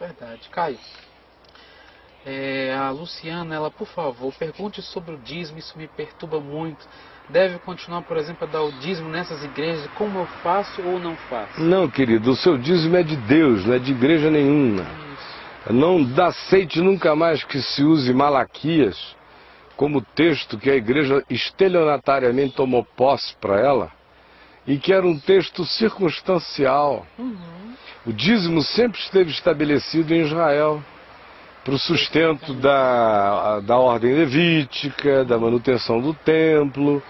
Verdade. Caio, a Luciana, ela, por favor, pergunte sobre o dízimo, isso me perturba muito. Deve continuar, por exemplo, a dar o dízimo nessas igrejas, como eu faço ou não faço? Não, querido, o seu dízimo é de Deus, não é de igreja nenhuma. Isso. Não aceite nunca mais que se use Malaquias como texto que a igreja estelionatariamente tomou posse para ela, e que era um texto circunstancial. O dízimo sempre esteve estabelecido em Israel, para o sustento da ordem levítica, da manutenção do templo,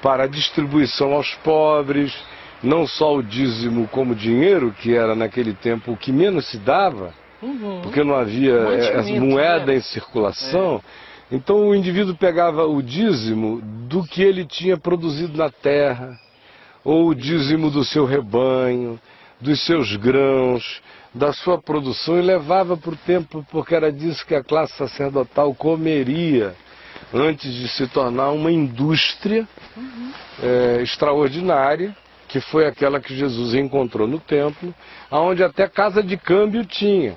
para a distribuição aos pobres, não só o dízimo como dinheiro, que era naquele tempo o que menos se dava, porque não havia moeda em circulação. Então o indivíduo pegava o dízimo do que ele tinha produzido na terra, ou o dízimo do seu rebanho, dos seus grãos, da sua produção, e levava para o templo, porque era disso que a classe sacerdotal comeria, antes de se tornar uma indústria extraordinária, que foi aquela que Jesus encontrou no templo, onde até casa de câmbio tinha.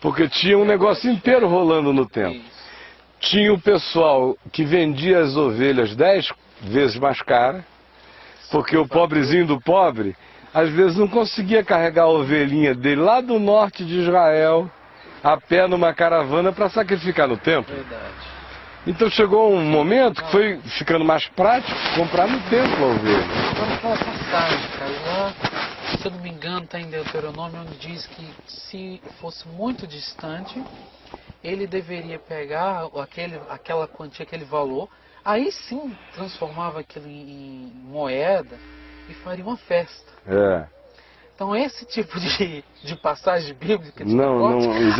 Porque tinha um negócio inteiro rolando no templo. Tinha o pessoal que vendia as ovelhas 10 vezes mais cara, porque o pobrezinho do pobre, às vezes não conseguia carregar a ovelhinha dele lá do norte de Israel, a pé numa caravana para sacrificar no templo. Verdade. Então chegou um momento que foi ficando mais prático comprar no templo a ovelha. Agora aquela passagem, Caio, lá, se eu não me engano, está em Deuteronômio, onde diz que se fosse muito distante, ele deveria pegar aquela quantia, aquele valor, aí sim transformava aquilo em moeda e faria uma festa. Então esse tipo de passagem bíblica,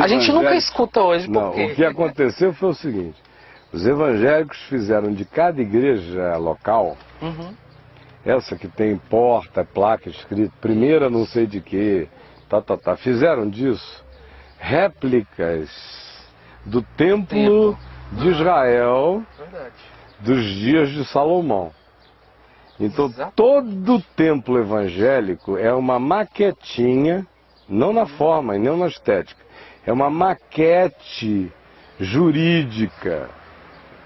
a gente nunca escuta hoje. Não, o que aconteceu foi o seguinte: os evangélicos fizeram de cada igreja local, essa que tem porta, placa escrita, primeira não sei de quê, fizeram disso réplicas do templo de Israel, dos dias de Salomão. Então todo o templo evangélico é uma maquetinha, não na forma e não na estética, é uma maquete jurídica,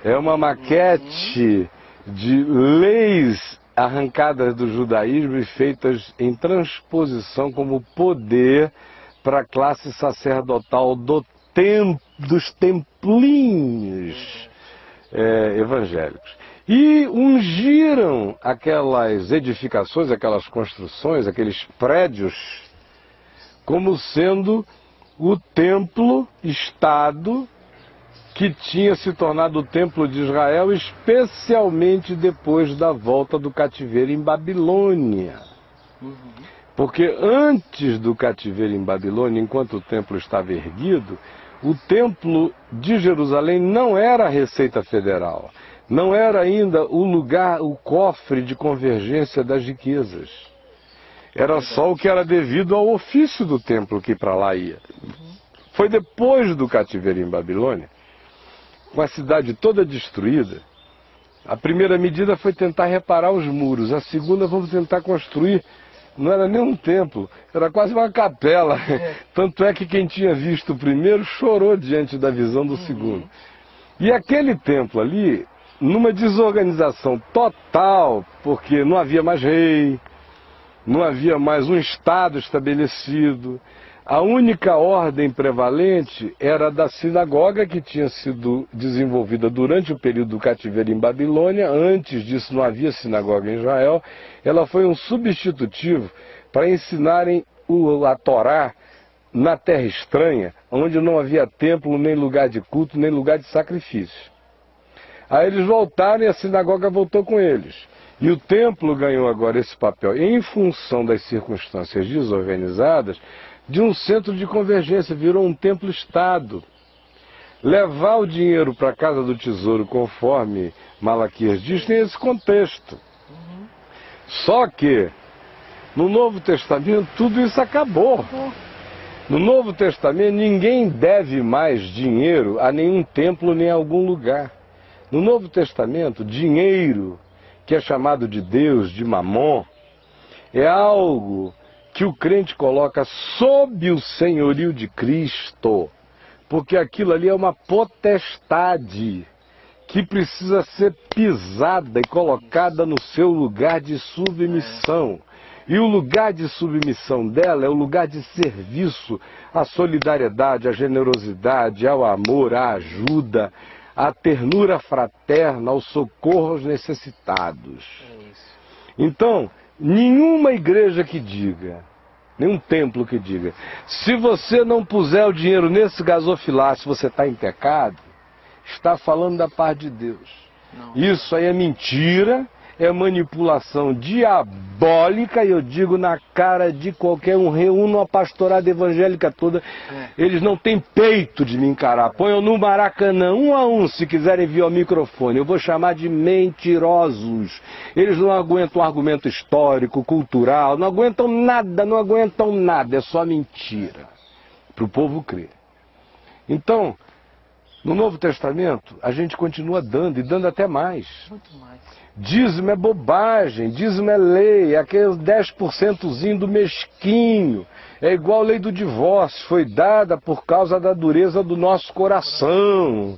é uma maquete de leis arrancadas do judaísmo e feitas em transposição como poder para a classe sacerdotal dos templinhos evangélicos. E ungiram aquelas edificações, aquelas construções, aqueles prédios, como sendo o templo-estado que tinha se tornado o templo de Israel, especialmente depois da volta do cativeiro em Babilônia. Porque antes do cativeiro em Babilônia, enquanto o templo estava erguido, o templo de Jerusalém não era a Receita Federal. Não era ainda o lugar, o cofre de convergência das riquezas. Era só o que era devido ao ofício do templo que para lá ia. Foi depois do cativeiro em Babilônia, com a cidade toda destruída, a primeira medida foi tentar reparar os muros. A segunda, vamos tentar construir, não era nem um templo, era quase uma capela. Tanto é que quem tinha visto o primeiro chorou diante da visão do segundo. E aquele templo ali, numa desorganização total, porque não havia mais rei, não havia mais um Estado estabelecido. A única ordem prevalente era a da sinagoga, que tinha sido desenvolvida durante o período do cativeiro em Babilônia. Antes disso não havia sinagoga em Israel. Ela foi um substitutivo para ensinarem a Torá na terra estranha, onde não havia templo, nem lugar de culto, nem lugar de sacrifício. Aí eles voltaram e a sinagoga voltou com eles. E o templo ganhou agora esse papel, em função das circunstâncias desorganizadas, de um centro de convergência, virou um templo-estado. Levar o dinheiro para a casa do tesouro, conforme Malaquias diz, tem esse contexto. Só que, no Novo Testamento, tudo isso acabou. No Novo Testamento, ninguém deve mais dinheiro a nenhum templo nem a algum lugar. No Novo Testamento, dinheiro, que é chamado de Deus, de Mamon, é algo que o crente coloca sob o senhorio de Cristo, porque aquilo ali é uma potestade que precisa ser pisada e colocada no seu lugar de submissão. E o lugar de submissão dela é o lugar de serviço à solidariedade, à generosidade, ao amor, à ajuda, à ternura fraterna, ao socorro aos necessitados. Então, nenhuma igreja que diga, nenhum templo que diga, se você não puser o dinheiro nesse gasofilácio, você está em pecado, está falando da parte de Deus. Não. Isso aí é mentira, é manipulação diabólica, e eu digo na cara de qualquer um. Reúno a pastorada evangélica toda, eles não têm peito de me encarar. Ponham no Maracanã, um a um, se quiserem vir ao microfone. Eu vou chamar de mentirosos. Eles não aguentam argumento histórico, cultural, não aguentam nada, é só mentira, para o povo crer. Então, no Novo Testamento, a gente continua dando, e dando até mais. Muito mais. Dízimo é bobagem, dízimo é lei, é aquele 10%zinho do mesquinho. É igual a lei do divórcio, foi dada por causa da dureza do nosso coração.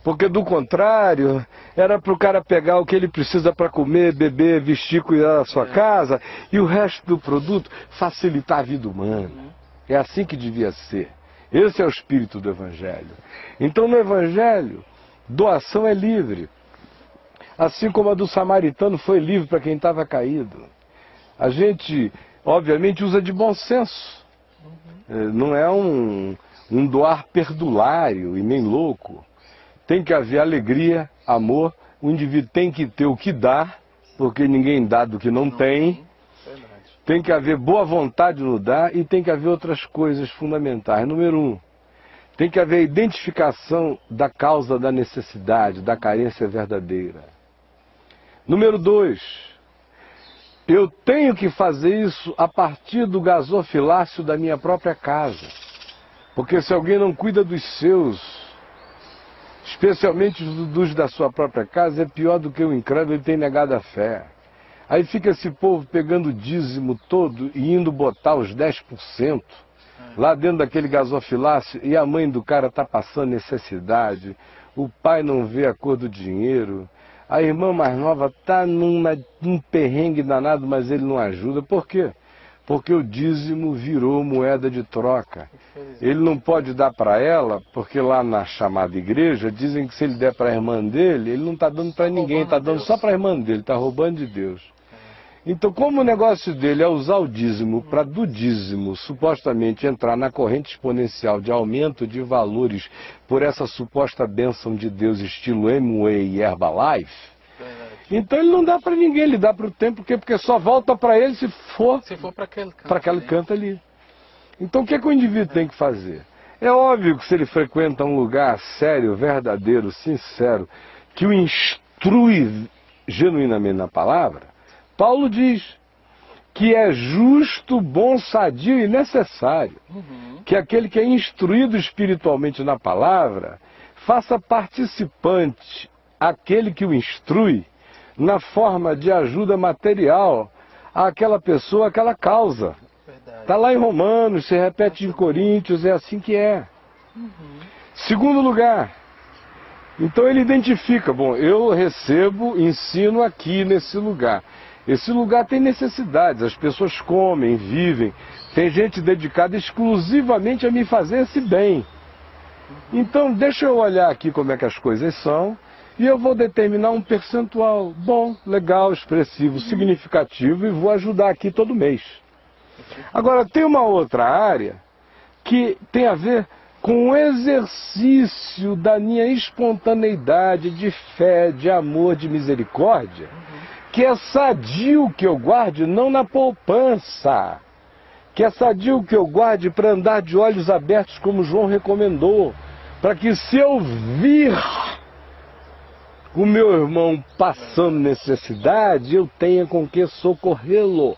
Porque do contrário, era para o cara pegar o que ele precisa para comer, beber, vestir, cuidar da sua casa, e o resto do produto facilitar a vida humana. É assim que devia ser. Esse é o espírito do Evangelho. Então no Evangelho, doação é livre. Assim como a do samaritano foi livre para quem estava caído. A gente, obviamente, usa de bom senso. Não é um doar perdulário e nem louco. Tem que haver alegria, amor. O indivíduo tem que ter o que dar, porque ninguém dá do que não tem. Tem que haver boa vontade no dar, e tem que haver outras coisas fundamentais. Número 1, tem que haver identificação da causa da necessidade, da carência verdadeira. Número 2, eu tenho que fazer isso a partir do gasofilácio da minha própria casa. Porque se alguém não cuida dos seus, especialmente dos da sua própria casa, é pior do que o incrédulo, ele tem negado a fé. Aí fica esse povo pegando o dízimo todo e indo botar os 10% lá dentro daquele gasofilácio, e a mãe do cara está passando necessidade, o pai não vê a cor do dinheiro, a irmã mais nova está num perrengue danado, mas ele não ajuda. Por quê? Porque o dízimo virou moeda de troca. Ele não pode dar para ela, porque lá na chamada igreja dizem que se ele der para a irmã dele, ele não está dando para ninguém, está dando só para a irmã dele, está roubando de Deus. Então, como o negócio dele é usar o dízimo para do dízimo supostamente entrar na corrente exponencial de aumento de valores por essa suposta bênção de Deus estilo Amway e Herbalife, então ele não dá para ninguém, ele dá para o tempo, porque só volta para ele se for para aquele canto ali. Então o que é que o indivíduo tem que fazer? É óbvio que se ele frequenta um lugar sério, verdadeiro, sincero, que o instrui genuinamente na palavra, Paulo diz que é justo, bom, sadio e necessário que aquele que é instruído espiritualmente na palavra faça participante aquele que o instrui na forma de ajuda material àquela pessoa, àquela causa. Está lá em Romanos, se repete em Coríntios, é assim que é. Segundo lugar, então ele identifica, bom, eu recebo, ensino aqui nesse lugar. Esse lugar tem necessidades, as pessoas comem, vivem, tem gente dedicada exclusivamente a me fazer esse bem. Então, deixa eu olhar aqui como é que as coisas são, e eu vou determinar um percentual bom, legal, expressivo, significativo, e vou ajudar aqui todo mês. Agora, tem uma outra área que tem a ver com o exercício da minha espontaneidade de fé, de amor, de misericórdia, que é sadio que eu guarde não na poupança, que é sadio que eu guarde para andar de olhos abertos, como João recomendou, para que se eu vir o meu irmão passando necessidade, eu tenha com que socorrê-lo.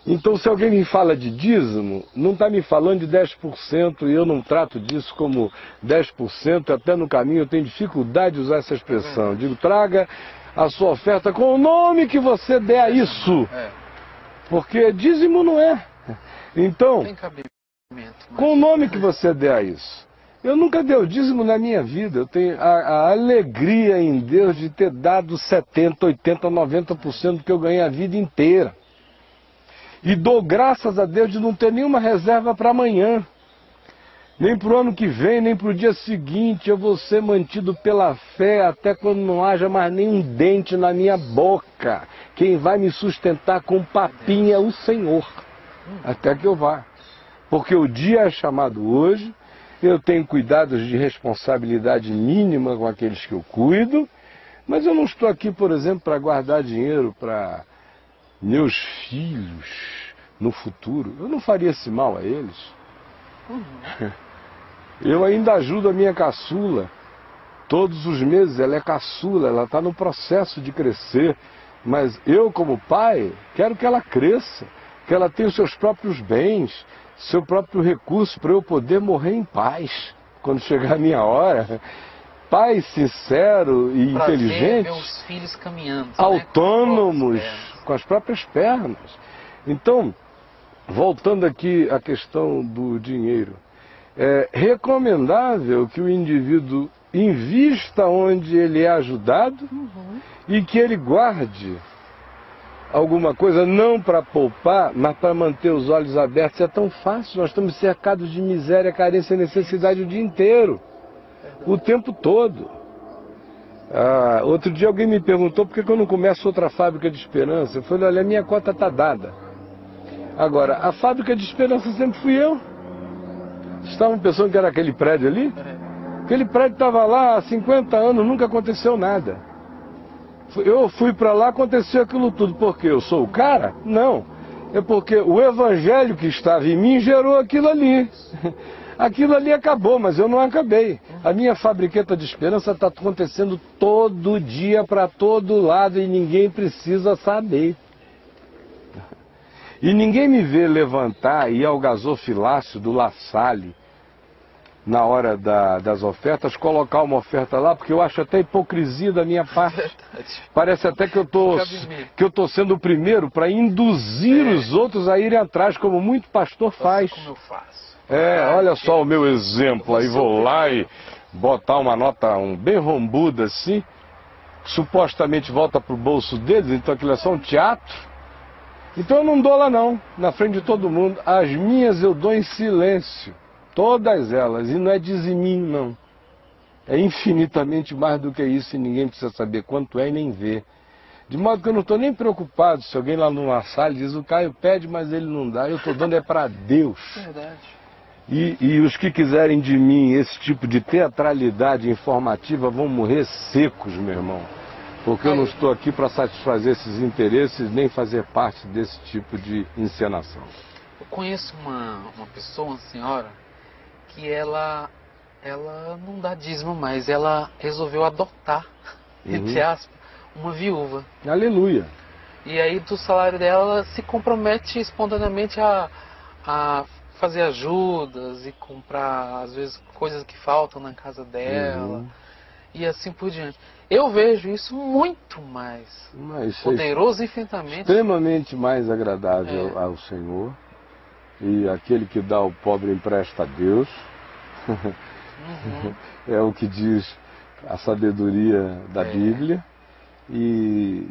Então, se alguém me fala de dízimo, não está me falando de 10%, e eu não trato disso como 10%, até no caminho eu tenho dificuldade de usar essa expressão. Eu digo, traga a sua oferta com o nome que você der a isso. Porque dízimo não é. Então, Tem cabimento, mas... com o nome que você der a isso. Eu nunca dei o dízimo na minha vida. Eu tenho a alegria em Deus de ter dado 70%, 80%, 90% do que eu ganhei a vida inteira. E dou graças a Deus de não ter nenhuma reserva para amanhã. Nem para o ano que vem, nem para o dia seguinte. Eu vou ser mantido pela fé até quando não haja mais nenhum dente na minha boca. Quem vai me sustentar com papinha é o Senhor. Até que eu vá. Porque o dia é chamado hoje. Eu tenho cuidados de responsabilidade mínima com aqueles que eu cuido. Mas eu não estou aqui, por exemplo, para guardar dinheiro para meus filhos no futuro. Eu não faria esse mal a eles. Eu ainda ajudo a minha caçula. Todos os meses ela é caçula, ela está no processo de crescer. Mas eu, como pai, quero que ela cresça, que ela tenha os seus próprios bens, seu próprio recurso para eu poder morrer em paz. Quando chegar a minha hora, pai sincero e inteligente, ver os filhos caminhando, autônomos, né? com as próprias pernas. Então, voltando aqui à questão do dinheiro, é recomendável que o indivíduo invista onde ele é ajudado e que ele guarde alguma coisa, não para poupar, mas para manter os olhos abertos. É tão fácil, nós estamos cercados de miséria, carência e necessidade o dia inteiro, o tempo todo. Outro dia alguém me perguntou por que eu não começo outra fábrica de esperança. Eu falei, olha, a minha cota está dada. Agora, a fábrica de esperança sempre fui eu. Vocês estavam pensando que era aquele prédio ali? Aquele prédio estava lá há 50 anos, nunca aconteceu nada. Eu fui para lá, aconteceu aquilo tudo. Por quê? Eu sou o cara? Não. É porque o evangelho que estava em mim gerou aquilo ali. Aquilo ali acabou, mas eu não acabei. A minha fabriqueta de esperança está acontecendo todo dia, para todo lado, e ninguém precisa saber. E ninguém me vê levantar e ir ao gasofilácio do La Salle, na hora das ofertas, colocar uma oferta lá, porque eu acho até hipocrisia da minha parte. Parece até que eu estou sendo o primeiro para induzir os outros a irem atrás, como muito pastor faz. Como eu faço. Olha só o meu exemplo, aí vou lá e botar uma nota bem rombuda assim, supostamente volta para o bolso deles, então aquilo é só um teatro. Então eu não dou lá não, na frente de todo mundo. As minhas eu dou em silêncio, todas elas, e não é diziminho não. É infinitamente mais do que isso e ninguém precisa saber quanto é e nem ver. De modo que eu não estou nem preocupado se alguém lá numa sala diz, o Caio pede, mas ele não dá. Eu estou dando é para Deus. Verdade. E os que quiserem de mim esse tipo de teatralidade informativa vão morrer secos, meu irmão. Porque eu não estou aqui para satisfazer esses interesses, nem fazer parte desse tipo de encenação. Eu conheço uma pessoa, uma senhora, que ela não dá dízimo mais, ela resolveu adotar, entre aspas, uma viúva. Aleluia. E aí do salário dela, ela se compromete espontaneamente a fazer ajudas e comprar, às vezes, coisas que faltam na casa dela. E assim por diante. Eu vejo isso muito mais poderoso, infinitamente. Extremamente mais agradável ao Senhor. E aquele que dá ao pobre empresta a Deus. É o que diz a sabedoria da Bíblia. E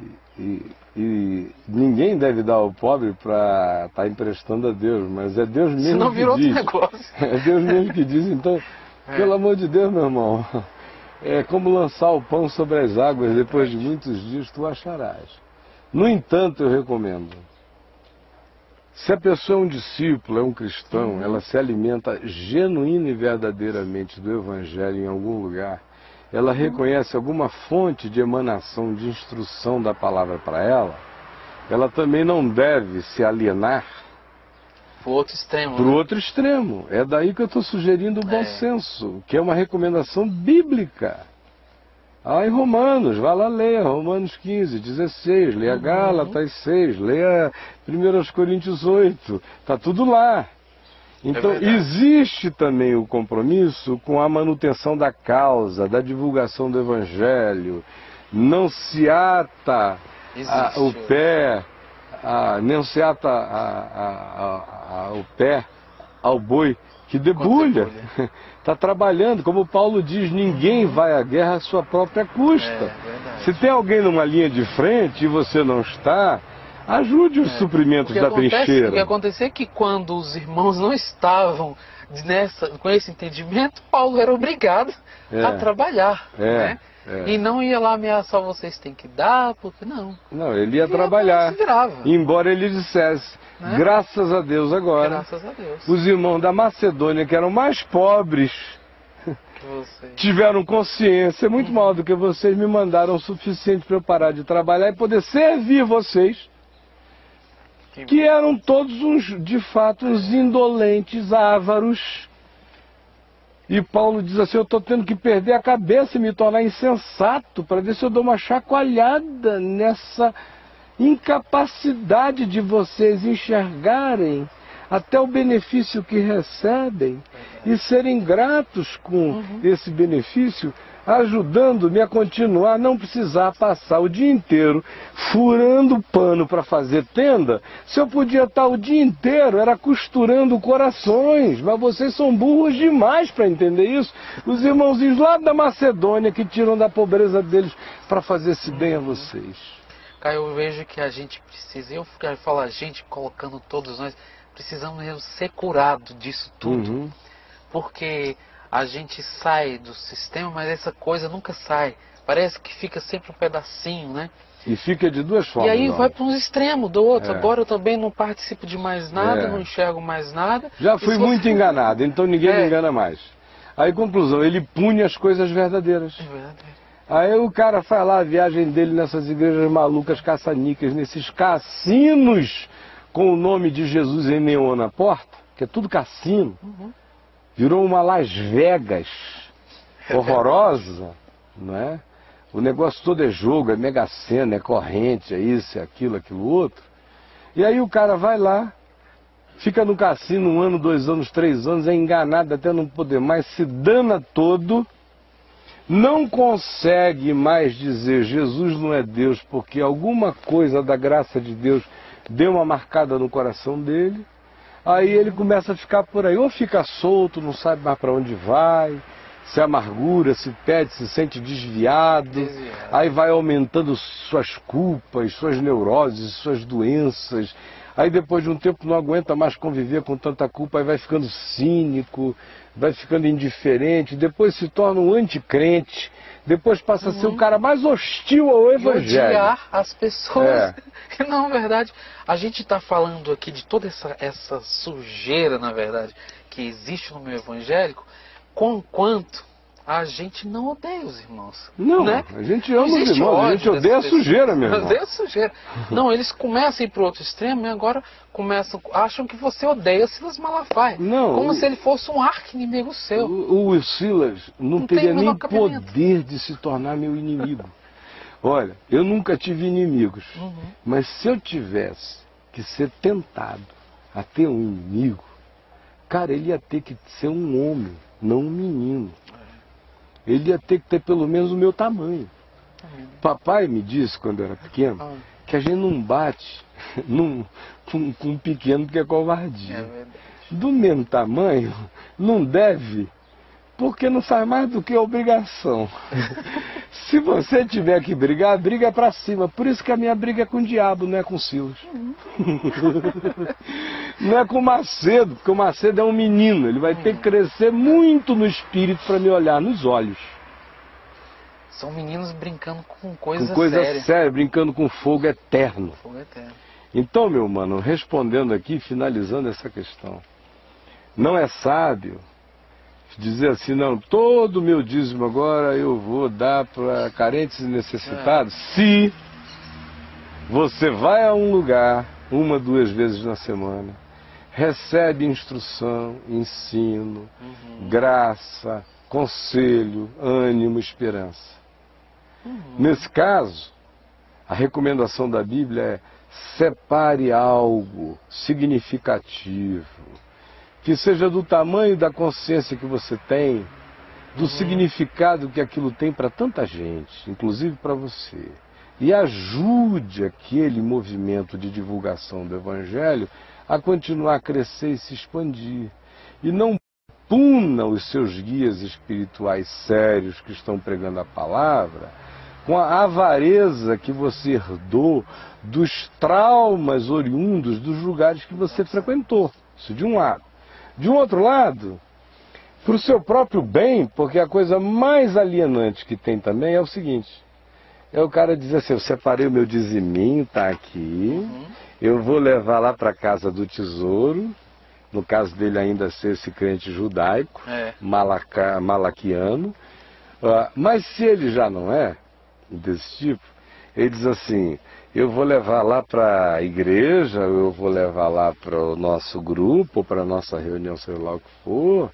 ninguém deve dar ao pobre para estar emprestando a Deus, mas é Deus mesmo Senão virou que diz. Outro negócio. É Deus mesmo que diz. Então, pelo amor de Deus, meu irmão, é como lançar o pão sobre as águas, depois de muitos dias tu acharás. No entanto, eu recomendo, se a pessoa é um discípulo, é um cristão, ela se alimenta genuína e verdadeiramente do Evangelho em algum lugar, ela reconhece alguma fonte de emanação, de instrução da palavra para ela também não deve se alienar pro outro extremo. Pro outro extremo. É daí que eu estou sugerindo o bom senso, que é uma recomendação bíblica. Em Romanos, vá lá, leia Romanos 15, 16, leia Gálatas 6, leia 1 Coríntios 8, está tudo lá. Então, existe também o compromisso com a manutenção da causa, da divulgação do Evangelho. Não se ata o pé nem se ata ao pé, ao boi que debulha. Está trabalhando, como Paulo diz, ninguém vai à guerra à sua própria custa. Se tem alguém numa linha de frente e você não está, ajude os suprimentos da trincheira. O que aconteceu é que quando os irmãos não estavam com esse entendimento, Paulo era obrigado a trabalhar. Né? E não ia lá ameaçar, vocês têm que dar, porque não. Não, ele ia trabalhar, embora ele dissesse, né? Graças a Deus agora, graças a Deus, os irmãos da Macedônia, que eram mais pobres, tiveram consciência, muito maior do que vocês, me mandaram o suficiente para eu parar de trabalhar e poder servir vocês, que eram todos de fato, uns indolentes, ávaros. E Paulo diz assim, eu estou tendo que perder a cabeça e me tornar insensato para ver se eu dou uma chacoalhada nessa incapacidade de vocês enxergarem até o benefício que recebem e serem gratos com esse benefício, ajudando-me a continuar, não precisar passar o dia inteiro furando pano para fazer tenda, se eu podia estar o dia inteiro, era costurando corações, mas vocês são burros demais para entender isso. Os irmãozinhos lá da Macedônia que tiram da pobreza deles para fazer esse bem a vocês. Cara, eu vejo que a gente precisa, eu falo a gente, colocando todos nós, precisamos mesmo ser curados disso tudo, porque a gente sai do sistema, mas essa coisa nunca sai. Parece que fica sempre um pedacinho, né? E fica de duas formas. E aí vai para um extremo do outro. Agora eu também não participo de mais nada, não enxergo mais nada. Já fui muito enganado, então ninguém me engana mais. Aí, conclusão, ele pune as coisas verdadeiras. É verdade. Aí o cara faz lá a viagem dele nessas igrejas malucas, caça-níqueis, nesses cassinos com o nome de Jesus em neon na porta, que é tudo cassino. Virou uma Las Vegas horrorosa, não é? O negócio todo é jogo, é Mega Sena, é corrente, é isso, é aquilo outro. E aí o cara vai lá, fica no cassino 1 ano, 2 anos, 3 anos, é enganado até não poder mais, se dana todo, não consegue mais dizer Jesus não é Deus, porque alguma coisa da graça de Deus deu uma marcada no coração dele. Aí ele começa a ficar por aí, ou fica solto, não sabe mais para onde vai, se amargura, se perde, se sente desviado. Aí vai aumentando suas culpas, suas neuroses, suas doenças. Aí depois de um tempo não aguenta mais conviver com tanta culpa, aí vai ficando cínico, vai ficando indiferente, depois se torna um anticrente, depois passa a ser o cara mais hostil ao Evangelho. E odiar as pessoas. Não, na verdade, a gente está falando aqui de toda essa sujeira, na verdade, que existe no meio evangélico, quanto a gente não odeia os irmãos. Não, né? A gente ama os irmãos, a gente odeia a sujeira mesmo. Odeia a sujeira. Não, eles começam a ir para o outro extremo e agora acham que você odeia Silas Malafaia. Não, como se ele fosse um arqui-inimigo seu. O Silas não teria nem poder de se tornar meu inimigo. Olha, eu nunca tive inimigos, mas se eu tivesse que ser tentado a ter um inimigo, cara, ele ia ter que ser um homem, não um menino. Ele ia ter que ter pelo menos o meu tamanho. Papai me disse, quando eu era pequeno, que a gente não bate com um pequeno porque é covardia. Do mesmo tamanho, não deve, porque não faz mais do que obrigação. Se você tiver que brigar, briga pra cima. Por isso que a minha briga é com o diabo, não é com o Silas. Não é com o Macedo, porque o Macedo é um menino. Ele vai ter que crescer muito no espírito para me olhar nos olhos. São meninos brincando com coisa séria, brincando com fogo eterno. Então, meu mano, respondendo aqui, finalizando essa questão. Não é sábio dizer assim, não, todo o meu dízimo agora eu vou dar para carentes e necessitados. Se você vai a um lugar 1, 2 vezes na semana, recebe instrução, ensino, graça, conselho, ânimo, esperança. Nesse caso, a recomendação da Bíblia é separe algo significativo, que seja do tamanho da consciência que você tem, do significado que aquilo tem para tanta gente, inclusive para você. e ajude aquele movimento de divulgação do Evangelho a continuar a crescer e se expandir. E não puna os seus guias espirituais sérios que estão pregando a palavra com a avareza que você herdou dos traumas oriundos dos lugares que você frequentou. Isso de um lado. De um outro lado, para o seu próprio bem, porque a coisa mais alienante que tem também é o seguinte: é o cara dizer assim, eu separei o meu diziminho, tá aqui, eu vou levar lá para a casa do tesouro, no caso dele ainda ser esse crente judaico, malaquiano, mas se ele já não é desse tipo, ele diz assim, eu vou levar lá para a igreja, eu vou levar lá para o nosso grupo, para a nossa reunião, sei lá o que for,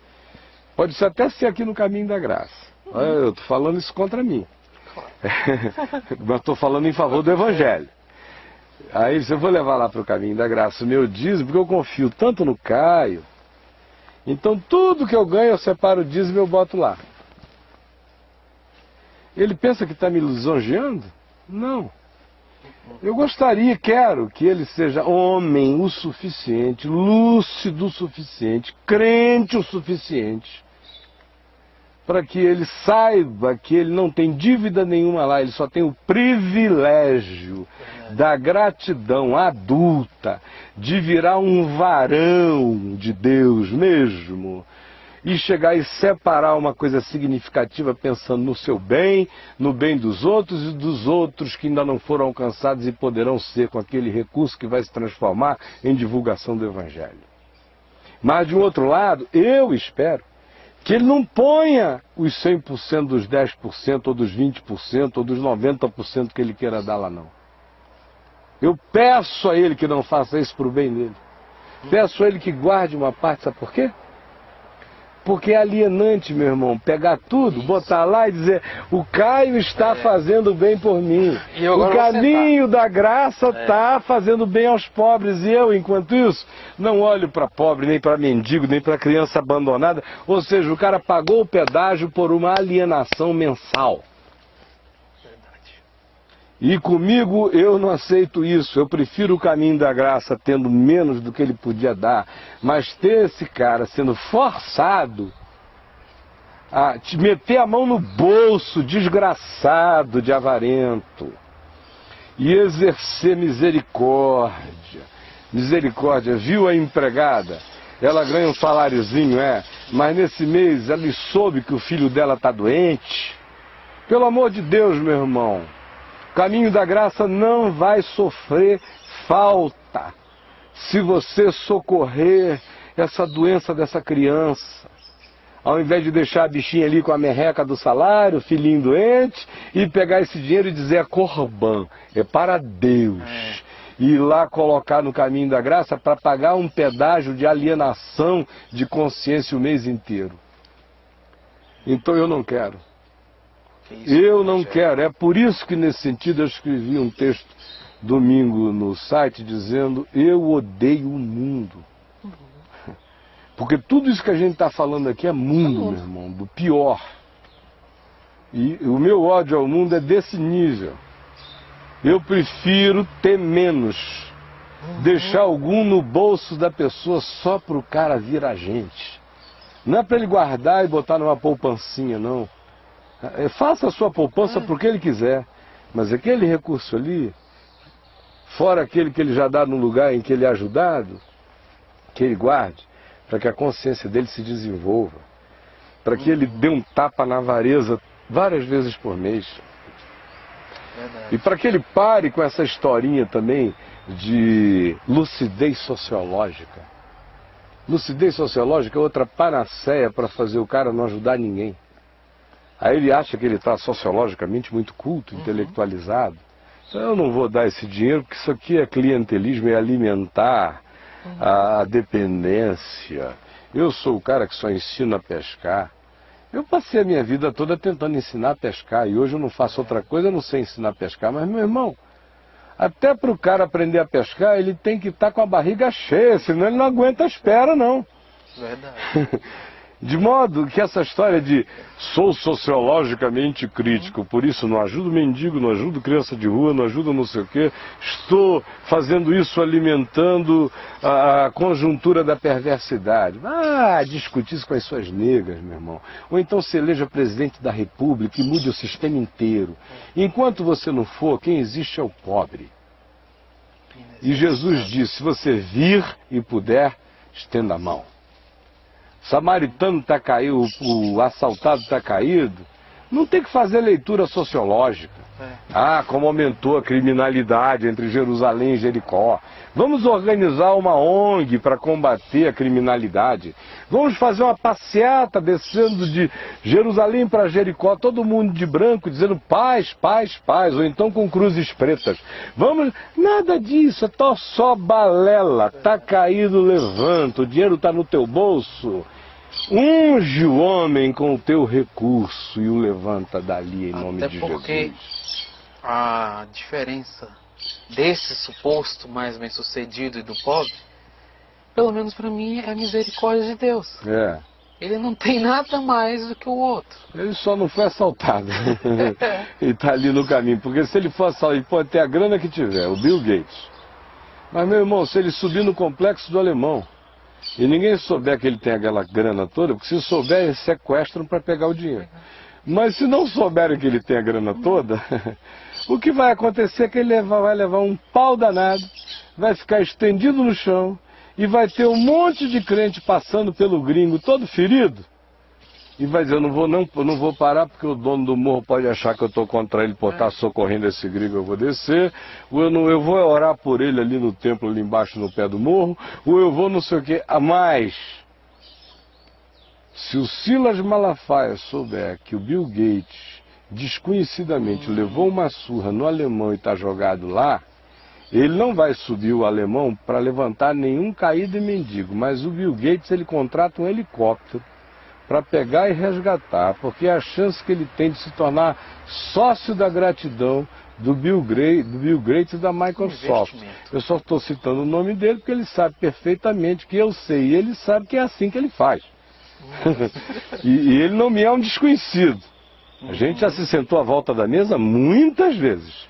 pode até ser aqui no Caminho da Graça. Eu estou falando isso contra mim. Mas estou falando em favor do Evangelho. Aí eu vou levar lá para o Caminho da Graça o meu dízimo, porque eu confio tanto no Caio. Então tudo que eu ganho eu separo o dízimo e eu boto lá. Ele pensa que está me lisonjeando? Não. Eu gostaria, quero que ele seja homem o suficiente, lúcido o suficiente, crente o suficiente, para que ele saiba que ele não tem dívida nenhuma lá, ele só tem o privilégio da gratidão adulta, de virar um varão de Deus mesmo, e chegar e separar uma coisa significativa pensando no seu bem, no bem dos outros e dos outros que ainda não foram alcançados e poderão ser com aquele recurso que vai se transformar em divulgação do Evangelho. Mas de um outro lado, eu espero que ele não ponha os 100% dos 10% ou dos 20% ou dos 90% que ele queira dar lá não. Eu peço a ele que não faça isso para o bem dele. Peço a ele que guarde uma parte, sabe por quê? Porque é alienante, meu irmão, pegar tudo, botar lá e dizer, o Caio está fazendo bem por mim. O caminho da graça está fazendo bem aos pobres. E eu, enquanto isso, não olho para pobre, nem para mendigo, nem para criança abandonada. Ou seja, o cara pagou o pedágio por uma alienação mensal. E comigo eu não aceito isso, eu prefiro o caminho da graça tendo menos do que ele podia dar, mas ter esse cara sendo forçado a te meter a mão no bolso, desgraçado de avarento, e exercer misericórdia. Misericórdia, viu a empregada? Ela ganha um saláriozinho, mas nesse mês ela soube que o filho dela está doente. Pelo amor de Deus, meu irmão. O caminho da graça não vai sofrer falta se você socorrer essa doença dessa criança. Ao invés de deixar a bichinha ali com a merreca do salário, o filhinho doente, e pegar esse dinheiro e dizer é corban, é para Deus. E ir lá colocar no caminho da graça para pagar um pedágio de alienação de consciência o mês inteiro. Então eu não quero. Eu não quero. É por isso que nesse sentido eu escrevi um texto domingo no site dizendo eu odeio o mundo. Porque tudo isso que a gente está falando aqui é mundo, meu irmão, do pior. E o meu ódio ao mundo é desse nível. Eu prefiro ter menos, deixar algum no bolso da pessoa só para o cara vir a gente. Não é para ele guardar e botar numa poupancinha, não. Faça a sua poupança para o que ele quiser, mas aquele recurso ali, fora aquele que ele já dá no lugar em que ele é ajudado, que ele guarde, para que a consciência dele se desenvolva, para que ele dê um tapa na avareza várias vezes por mês. E para que ele pare com essa historinha também de lucidez sociológica. Lucidez sociológica é outra panaceia para fazer o cara não ajudar ninguém. Aí ele acha que ele está sociologicamente muito culto, intelectualizado. Então eu não vou dar esse dinheiro, porque isso aqui é clientelismo, é alimentar a dependência. Eu sou o cara que só ensina a pescar. Eu passei a minha vida toda tentando ensinar a pescar, e hoje eu não faço outra coisa, eu não sei ensinar a pescar. Mas, meu irmão, até para o cara aprender a pescar, ele tem que estar com a barriga cheia, senão ele não aguenta a espera, não. Verdade. De modo que essa história de sou sociologicamente crítico, por isso não ajudo mendigo, não ajudo criança de rua, não ajudo não sei o quê, estou fazendo isso alimentando a conjuntura da perversidade. Discutir isso com as suas negras, meu irmão. Ou então se eleja presidente da República e mude o sistema inteiro. Enquanto você não for, quem existe é o pobre. E Jesus disse, se você vir e puder, estenda a mão. O samaritano está caído, o assaltado está caído, não tem que fazer leitura sociológica. Como aumentou a criminalidade entre Jerusalém e Jericó. Vamos organizar uma ONG para combater a criminalidade. Vamos fazer uma passeata descendo de Jerusalém para Jericó, todo mundo de branco, dizendo paz, paz, paz, ou então com cruzes pretas. Vamos, nada disso, é só balela. Está caído, levanta, o dinheiro está no teu bolso. Unge o homem com o teu recurso e o levanta dali em nome de Jesus. Até porque a diferença desse suposto mais bem-sucedido e do pobre, pelo menos para mim, é a misericórdia de Deus. Ele não tem nada mais do que o outro. Ele só não foi assaltado. Ele está ali no caminho. Porque se ele for assaltado, ele pode ter a grana que tiver, o Bill Gates. Mas, meu irmão, se ele subir no complexo do Alemão, e ninguém souber que ele tem aquela grana toda, porque se souber, eles sequestram para pegar o dinheiro. Mas se não souberem que ele tem a grana toda, o que vai acontecer é que ele vai levar um pau danado, vai ficar estendido no chão, e vai ter um monte de crente passando pelo gringo todo ferido, e vai dizer, eu não vou parar porque o dono do morro pode achar que eu estou contra ele por estar socorrendo esse gringo, eu vou descer, ou eu vou orar por ele ali no templo, ali embaixo no pé do morro, ou eu vou não sei o que. A mais, se o Silas Malafaia souber que o Bill Gates desconhecidamente levou uma surra no alemão e está jogado lá, ele não vai subir o alemão para levantar nenhum caído e mendigo, mas o Bill Gates ele contrata um helicóptero para pegar e resgatar, porque é a chance que ele tem de se tornar sócio da gratidão do Bill Gates e da Microsoft. Eu só estou citando o nome dele porque ele sabe perfeitamente que eu sei, e ele sabe que é assim que ele faz. e ele não me é um desconhecido. A gente já se sentou à volta da mesa muitas vezes.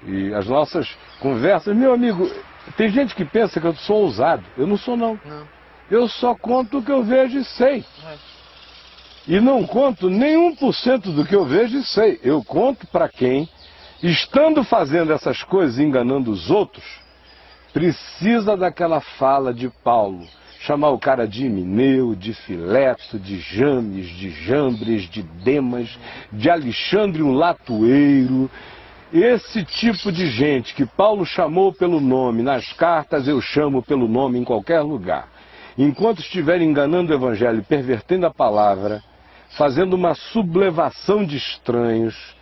E as nossas conversas, meu amigo, tem gente que pensa que eu sou ousado. Eu não sou, não. Eu só conto o que eu vejo e sei. E não conto nem 1% do que eu vejo e sei. Eu conto para quem, estando fazendo essas coisas, enganando os outros, precisa daquela fala de Paulo. Chamar o cara de Himeneu, de Fileto, de James, de Jambres, de Demas, de Alexandre o Latueiro. Esse tipo de gente que Paulo chamou pelo nome, nas cartas eu chamo pelo nome em qualquer lugar. Enquanto estiver enganando o evangelho, pervertendo a palavra, fazendo uma sublevação de estranhos,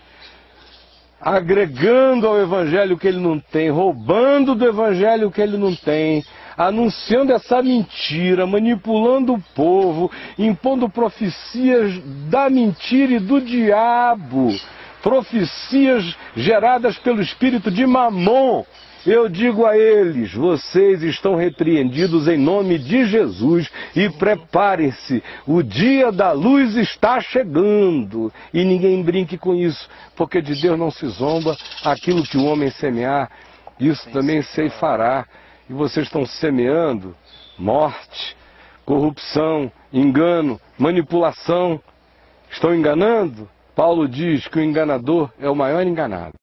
agregando ao evangelho o que ele não tem, roubando do evangelho o que ele não tem, anunciando essa mentira, manipulando o povo, impondo profecias da mentira e do diabo, profecias geradas pelo espírito de Mamon. Eu digo a eles, vocês estão repreendidos em nome de Jesus e preparem-se, o dia da luz está chegando. E ninguém brinque com isso, porque de Deus não se zomba, aquilo que o homem semear, isso também ceifará. E vocês estão semeando morte, corrupção, engano, manipulação. Estão enganando? Paulo diz que o enganador é o maior enganado.